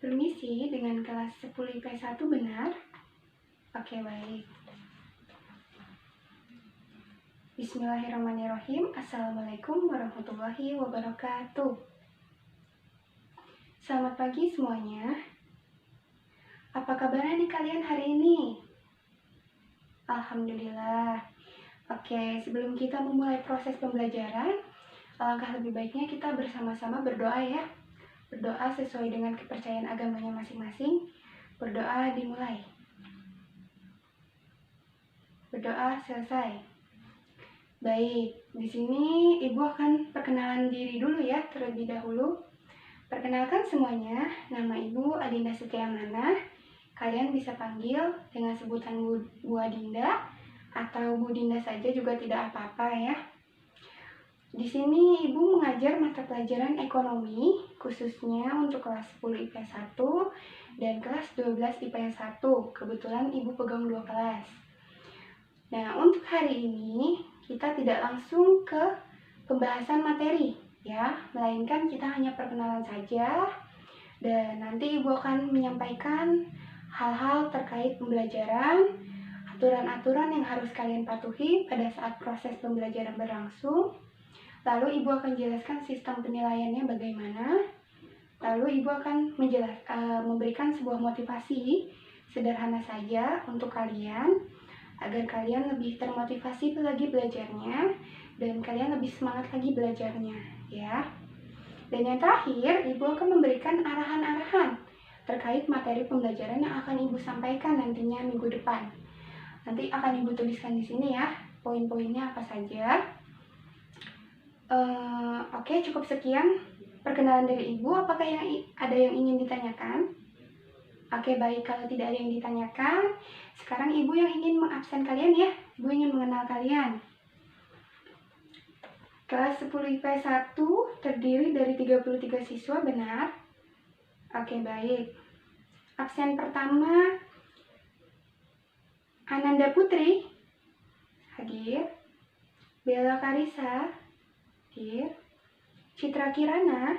Permisi, dengan kelas 10 IPS 1 benar? Oke, baik. Bismillahirrahmanirrahim. Assalamualaikum warahmatullahi wabarakatuh. Selamat pagi semuanya. Apa kabarnya nih kalian hari ini? Alhamdulillah. Oke, sebelum kita memulai proses pembelajaran, alangkah lebih baiknya kita bersama-sama berdoa ya. Berdoa sesuai dengan kepercayaan agamanya masing-masing. Berdoa dimulai. Berdoa selesai. Baik, di sini Ibu akan perkenalan diri dulu ya terlebih dahulu. Perkenalkan semuanya, nama Ibu Adinda Setiamana. Kalian bisa panggil dengan sebutan Bu Adinda atau Bu Dinda saja juga tidak apa-apa ya. Di sini Ibu mengajar mata pelajaran ekonomi khususnya untuk kelas 10 IPS 1 dan kelas 12 IPS 1. Kebetulan Ibu pegang 2 kelas. Nah, untuk hari ini kita tidak langsung ke pembahasan materi ya, melainkan kita hanya perkenalan saja dan nanti Ibu akan menyampaikan hal-hal terkait pembelajaran, aturan-aturan yang harus kalian patuhi pada saat proses pembelajaran berlangsung. Lalu Ibu akan jelaskan sistem penilaiannya bagaimana. Lalu Ibu akan memberikan sebuah motivasi sederhana saja untuk kalian agar kalian lebih termotivasi lagi belajarnya dan kalian lebih semangat lagi belajarnya ya. Dan yang terakhir, Ibu akan memberikan arahan-arahan terkait materi pembelajaran yang akan Ibu sampaikan nantinya minggu depan. Nanti akan Ibu tuliskan di sini ya, poin-poinnya apa saja. Oke, cukup sekian perkenalan dari Ibu. Apakah ada yang ingin ditanyakan? Oke, baik. Kalau tidak ada yang ditanyakan, sekarang Ibu yang ingin mengabsen kalian ya. Ibu ingin mengenal kalian. Kelas 10 IPS 1 terdiri dari 33 siswa, benar? Oke, baik. Absen pertama, Ananda Putri, hadir. Bella Karisa, hadir. Citra Kirana,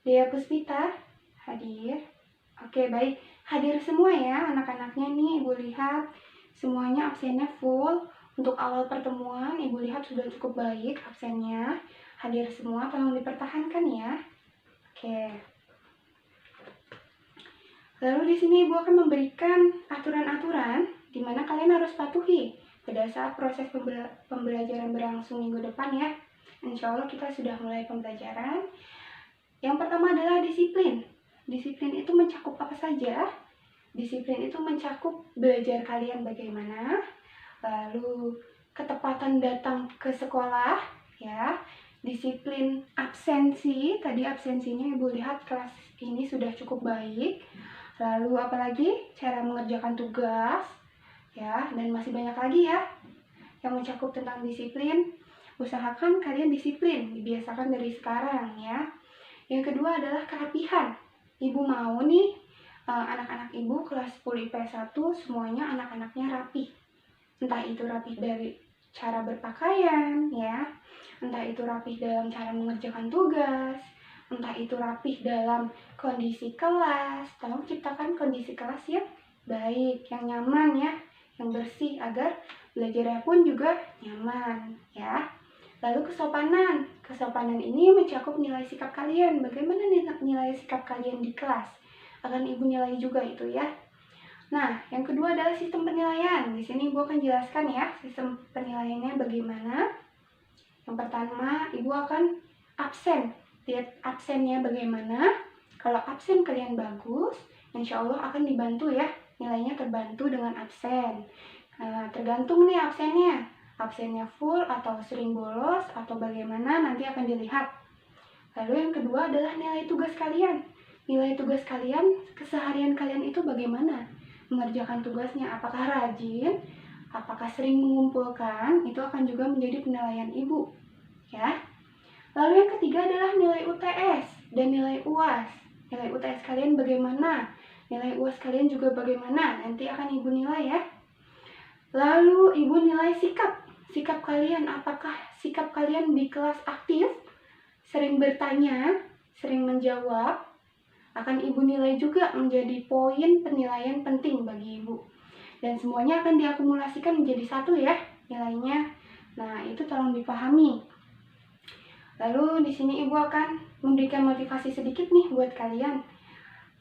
Dea Puspita, hadir. Oke, baik. Hadir semua ya anak-anaknya nih. Ibu lihat semuanya absennya full. Untuk awal pertemuan, Ibu lihat sudah cukup baik absennya. Hadir semua, tolong dipertahankan ya. Oke. Lalu di sini Ibu akan memberikan aturan-aturan di mana kalian harus patuhi pada saat proses pembelajaran berlangsung minggu depan ya. Insya Allah kita sudah mulai pembelajaran. Yang pertama adalah disiplin. Disiplin itu mencakup apa saja? Disiplin itu mencakup belajar kalian bagaimana, lalu ketepatan datang ke sekolah, ya. Disiplin absensi, tadi absensinya Ibu lihat kelas ini sudah cukup baik. Lalu apalagi cara mengerjakan tugas, ya, dan masih banyak lagi ya yang mencakup tentang disiplin. Usahakan kalian disiplin, dibiasakan dari sekarang ya. Yang kedua adalah kerapihan. Ibu mau nih anak-anak Ibu kelas 10 IPS 1 semuanya anak-anaknya rapih. Entah itu rapih dari cara berpakaian ya, entah itu rapih dalam cara mengerjakan tugas, entah itu rapih dalam kondisi kelas. Tolong ciptakan kondisi kelas yang baik, yang nyaman ya, yang bersih agar belajarnya pun juga nyaman ya. Lalu kesopanan. Kesopanan ini mencakup nilai sikap kalian. Bagaimana nilai sikap kalian di kelas? Akan Ibu nilai juga itu ya. Nah, yang kedua adalah sistem penilaian. Di sini Ibu akan jelaskan ya sistem penilaiannya bagaimana. Yang pertama, Ibu akan absen. Lihat absennya bagaimana. Kalau absen kalian bagus, insya Allah akan dibantu ya. Nilainya terbantu dengan absen. Tergantung nih absennya. Absennya full atau sering bolos atau bagaimana nanti akan dilihat. Lalu yang kedua adalah nilai tugas kalian. Nilai tugas kalian, keseharian kalian itu bagaimana? Mengerjakan tugasnya apakah rajin? Apakah sering mengumpulkan? Itu akan juga menjadi penilaian Ibu. Ya. Lalu yang ketiga adalah nilai UTS dan nilai UAS. Nilai UTS kalian bagaimana? Nilai UAS kalian juga bagaimana? Nanti akan Ibu nilai ya. Lalu Ibu nilai sikap. Sikap kalian, apakah sikap kalian di kelas aktif, sering bertanya, sering menjawab, akan Ibu nilai juga menjadi poin penilaian penting bagi Ibu. Dan semuanya akan diakumulasikan menjadi satu ya nilainya. Nah, itu tolong dipahami. Lalu di sini Ibu akan memberikan motivasi sedikit nih buat kalian.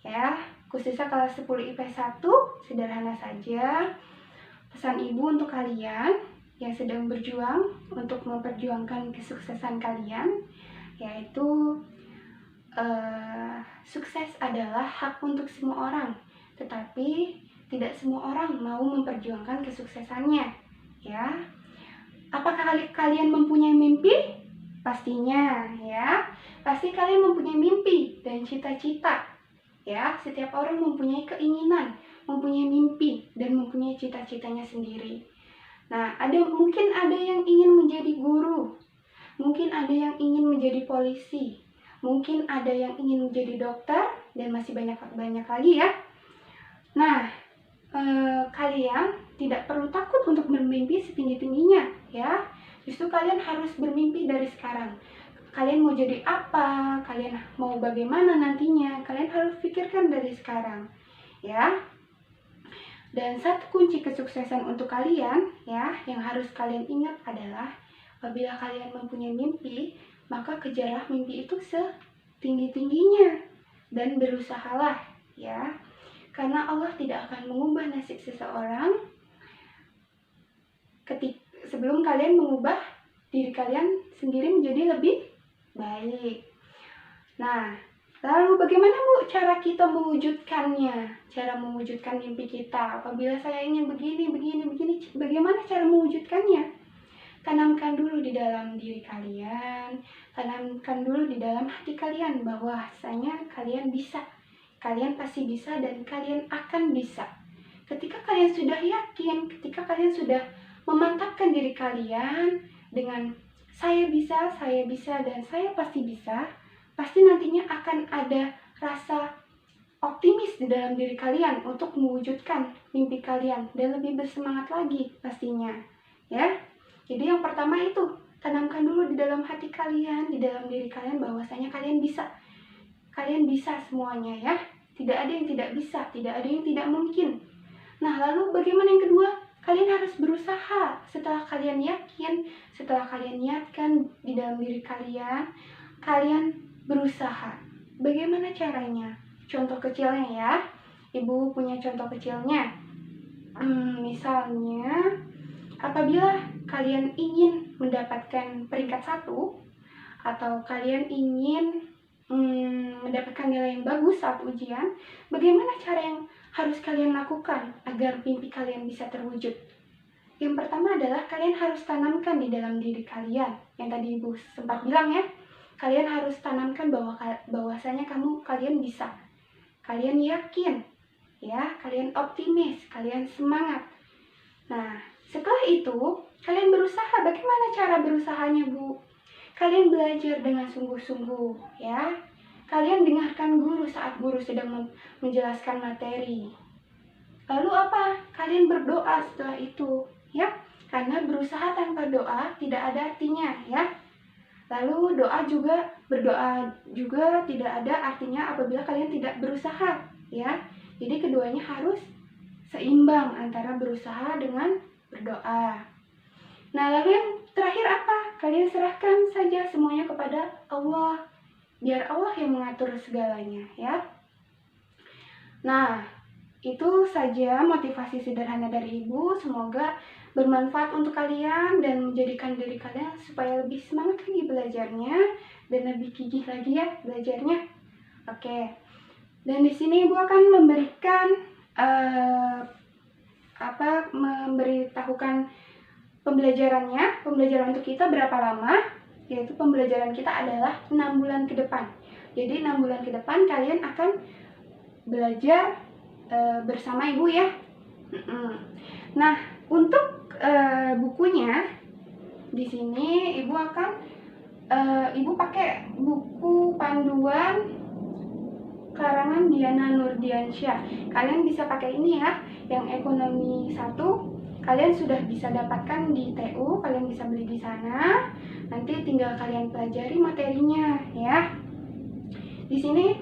Ya, khususnya kelas 10 IP 1, sederhana saja. Pesan Ibu untuk kalian yang sedang berjuang untuk memperjuangkan kesuksesan kalian, yaitu sukses adalah hak untuk semua orang, tetapi tidak semua orang mau memperjuangkan kesuksesannya. Ya, apakah kalian mempunyai mimpi? Pastinya ya, pasti kalian mempunyai mimpi dan cita-cita. Ya, setiap orang mempunyai keinginan, mempunyai mimpi dan mempunyai cita-citanya sendiri. Nah, mungkin ada yang ingin menjadi guru, mungkin ada yang ingin menjadi polisi, mungkin ada yang ingin menjadi dokter, dan masih banyak lagi ya. Nah, kalian tidak perlu takut untuk bermimpi setinggi-tingginya ya. Justru kalian harus bermimpi dari sekarang. Kalian mau jadi apa, kalian mau bagaimana nantinya, kalian harus pikirkan dari sekarang ya. Dan satu kunci kesuksesan untuk kalian ya, yang harus kalian ingat adalah apabila kalian mempunyai mimpi, maka kejarlah mimpi itu setinggi-tingginya dan berusahalah ya. Karena Allah tidak akan mengubah nasib seseorang sebelum kalian mengubah diri kalian sendiri menjadi lebih baik. Nah, lalu bagaimana Bu cara kita mewujudkannya? Cara mewujudkan mimpi kita. Apabila saya ingin begini, bagaimana cara mewujudkannya? Tanamkan dulu di dalam diri kalian, tanamkan dulu di dalam hati kalian bahwasanya kalian bisa. Kalian pasti bisa dan kalian akan bisa. Ketika kalian sudah yakin, ketika kalian sudah memantapkan diri kalian dengan saya bisa, dan saya pasti bisa, pasti nantinya akan ada rasa optimis di dalam diri kalian untuk mewujudkan mimpi kalian dan lebih bersemangat lagi pastinya. Ya. Jadi yang pertama itu, tanamkan dulu di dalam hati kalian, di dalam diri kalian bahwasanya kalian bisa. Kalian bisa semuanya ya. Tidak ada yang tidak bisa, tidak ada yang tidak mungkin. Nah, lalu bagaimana yang kedua? Kalian harus berusaha. Setelah kalian yakin, setelah kalian niatkan di dalam diri kalian, kalian berusaha. Bagaimana caranya? Contoh kecilnya ya. Ibu punya contoh kecilnya. Misalnya, apabila kalian ingin mendapatkan peringkat 1, atau kalian ingin mendapatkan nilai yang bagus saat ujian, bagaimana cara yang harus kalian lakukan agar mimpi kalian bisa terwujud? Yang pertama adalah kalian harus tanamkan di dalam diri kalian, yang tadi Ibu sempat bilang ya, kalian harus tanamkan bahwasanya kalian bisa, kalian yakin, ya, kalian optimis, kalian semangat. Nah, setelah itu kalian berusaha. Bagaimana cara berusahanya Bu? Kalian belajar dengan sungguh-sungguh ya. Kalian dengarkan guru saat guru sedang menjelaskan materi. Lalu apa? Kalian berdoa setelah itu ya. Karena berusaha tanpa doa tidak ada artinya ya. Lalu berdoa juga tidak ada artinya apabila kalian tidak berusaha ya. Jadi keduanya harus seimbang antara berusaha dengan berdoa. Nah, lalu yang terakhir apa? Kalian serahkan saja semuanya kepada Allah. Biar Allah yang mengatur segalanya ya. Nah, itu saja motivasi sederhana dari Ibu. Semoga bermanfaat untuk kalian dan menjadikan diri kalian supaya lebih semangat lagi belajarnya dan lebih gigih lagi ya belajarnya. Oke. Dan di sini Ibu akan memberikan memberitahukan pembelajaran untuk kita berapa lama, yaitu pembelajaran kita adalah 6 bulan ke depan. Jadi 6 bulan ke depan kalian akan belajar bersama Ibu ya. Nah, untuk bukunya di sini Ibu akan Ibu pakai buku panduan karangan Diana Nurdiansyah. Kalian bisa pakai ini ya, yang ekonomi 1. Kalian sudah bisa dapatkan di TU, kalian bisa beli di sana. Nanti tinggal kalian pelajari materinya ya. Di sini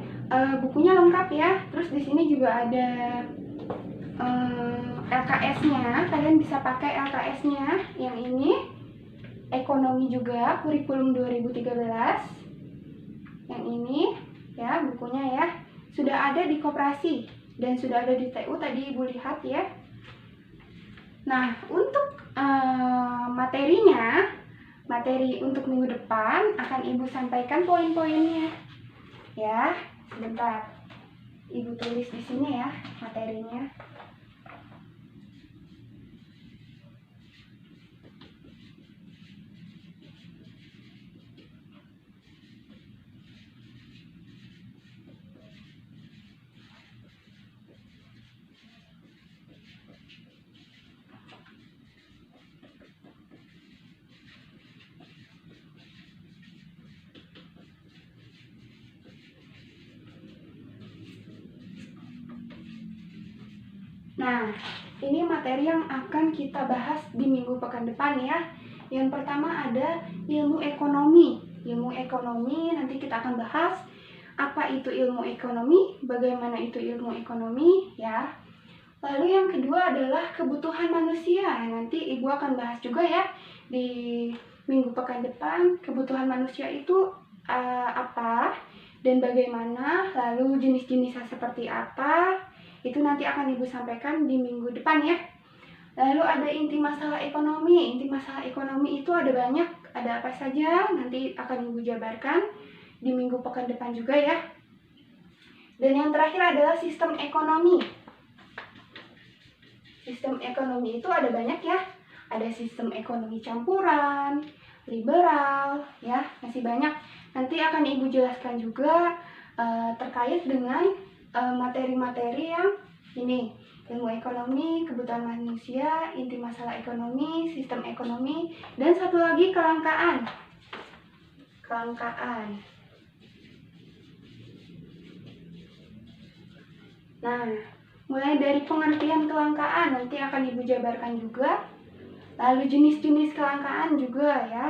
bukunya lengkap ya. Terus di sini juga ada LKS-nya, kalian bisa pakai LKS-nya yang ini. Ekonomi juga, kurikulum 2013. Yang ini ya bukunya ya. Sudah ada di koperasi dan sudah ada di TU tadi Ibu lihat ya. Nah, untuk materinya, materi untuk minggu depan akan Ibu sampaikan poin-poinnya. Ya, sebentar. Ibu tulis di sini ya materinya. Nah, ini materi yang akan kita bahas di minggu pekan depan ya. Yang pertama ada ilmu ekonomi. Ilmu ekonomi nanti kita akan bahas apa itu ilmu ekonomi, bagaimana itu ilmu ekonomi ya. Lalu yang kedua adalah kebutuhan manusia. Nanti Ibu akan bahas juga ya di minggu pekan depan kebutuhan manusia itu apa dan bagaimana, lalu jenis-jenisnya seperti apa. Itu nanti akan Ibu sampaikan di minggu depan ya. Lalu ada inti masalah ekonomi. Inti masalah ekonomi itu ada banyak, ada apa saja nanti akan Ibu jabarkan di minggu pekan depan juga ya. Dan yang terakhir adalah sistem ekonomi. Sistem ekonomi itu ada banyak ya. Ada sistem ekonomi campuran, liberal ya, masih banyak. Nanti akan Ibu jelaskan juga terkait dengan materi-materi yang ini, ilmu ekonomi, kebutuhan manusia, inti masalah ekonomi, sistem ekonomi, dan satu lagi kelangkaan. Kelangkaan. Nah, mulai dari pengertian kelangkaan nanti akan Ibu jabarkan juga. Lalu jenis-jenis kelangkaan juga ya.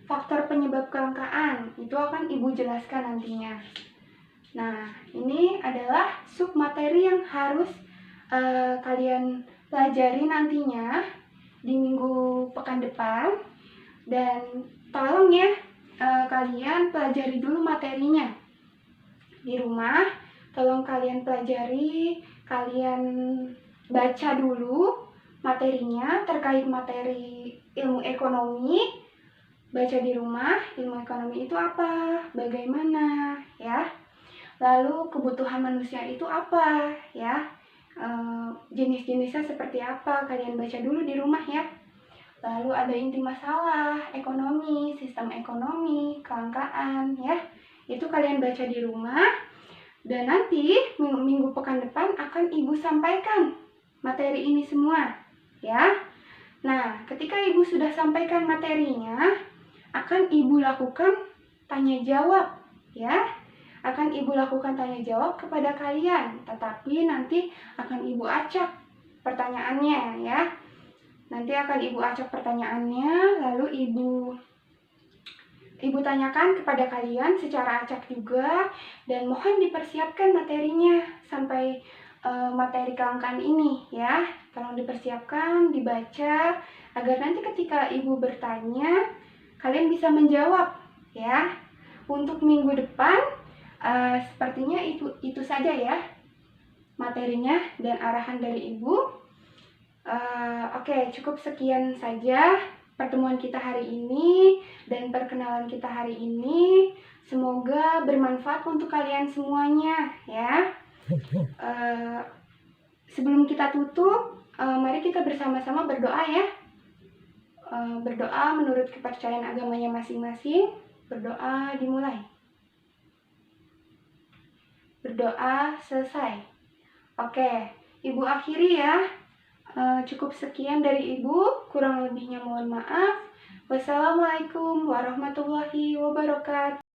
Faktor penyebab kelangkaan itu akan Ibu jelaskan nantinya. Nah, ini adalah submateri yang harus kalian pelajari nantinya di minggu pekan depan. Dan tolong ya kalian pelajari dulu materinya di rumah. Tolong kalian pelajari, kalian baca dulu materinya terkait materi ilmu ekonomi. Baca di rumah, ilmu ekonomi itu apa, bagaimana ya. Lalu kebutuhan manusia itu apa ya, jenis-jenisnya seperti apa, kalian baca dulu di rumah ya. Lalu ada inti masalah ekonomi, sistem ekonomi, kelangkaan ya. Itu kalian baca di rumah. Dan nanti minggu pekan depan akan Ibu sampaikan materi ini semua ya. Nah, ketika Ibu sudah sampaikan materinya, akan Ibu lakukan tanya jawab ya. Akan Ibu lakukan tanya jawab kepada kalian, tetapi nanti akan Ibu acak pertanyaannya ya. Nanti akan Ibu acak pertanyaannya, lalu Ibu tanyakan kepada kalian secara acak juga, dan mohon dipersiapkan materinya sampai materi kelangkaan ini ya. Tolong dipersiapkan, dibaca, agar nanti ketika Ibu bertanya, kalian bisa menjawab ya. Untuk minggu depan sepertinya itu saja ya materinya dan arahan dari Ibu. Oke, cukup sekian saja pertemuan kita hari ini dan perkenalan kita hari ini. Semoga bermanfaat untuk kalian semuanya ya. Sebelum kita tutup, mari kita bersama-sama berdoa ya. Berdoa menurut kepercayaan agamanya masing-masing. Berdoa dimulai. Berdoa selesai. Oke, Ibu akhiri ya. Cukup sekian dari Ibu, kurang lebihnya mohon maaf. Wassalamualaikum warahmatullahi wabarakatuh.